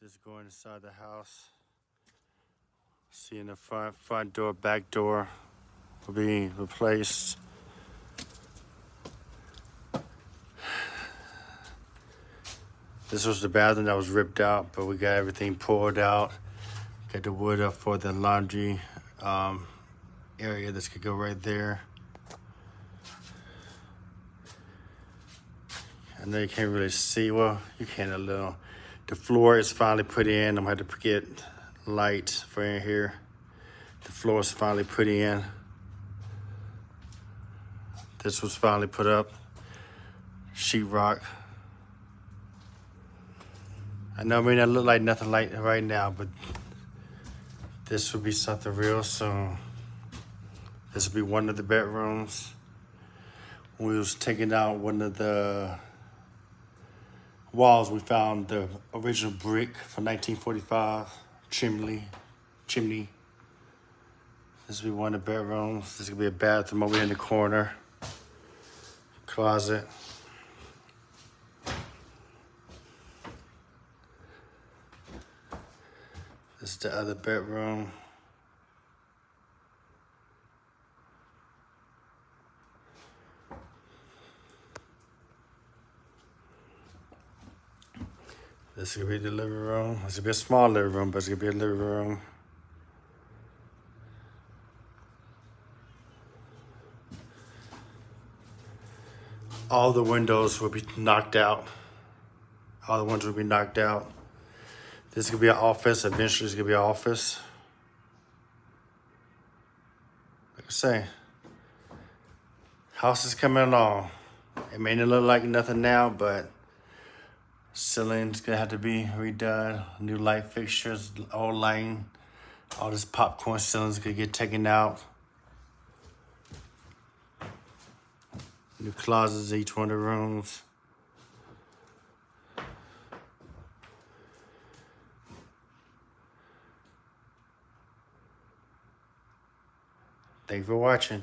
Just going inside the house. Seeing the front door, back door will be replaced. This was the bathroom that was ripped out, but we got everything poured out. Got the wood up for the laundry area. This could go right there. I know you can't really see. Well, you can a little. The floor is finally put in. I'm going to have to get light for in here. The floor is finally put in. This was finally put up. Sheetrock. I know it may not look like nothing like right now, but this will be something real soon. This will be one of the bedrooms. When we was taking out one of the walls, we found the original brick from 1945 chimney. This will be one of the bedrooms. This will be a bathroom over in the corner. Closet. This is the other bedroom. This is gonna be the living room. It's gonna be a small living room, but it's gonna be a living room. All the windows will be knocked out. All the windows will be knocked out. This is gonna be an office. Eventually, it's gonna be an office. Like I say, house is coming along. It may not look like nothing now, but ceiling's gonna have to be redone. New light fixtures, old lighting. All this popcorn ceiling's gonna get taken out. New closets in each one of the rooms. Thank you for watching.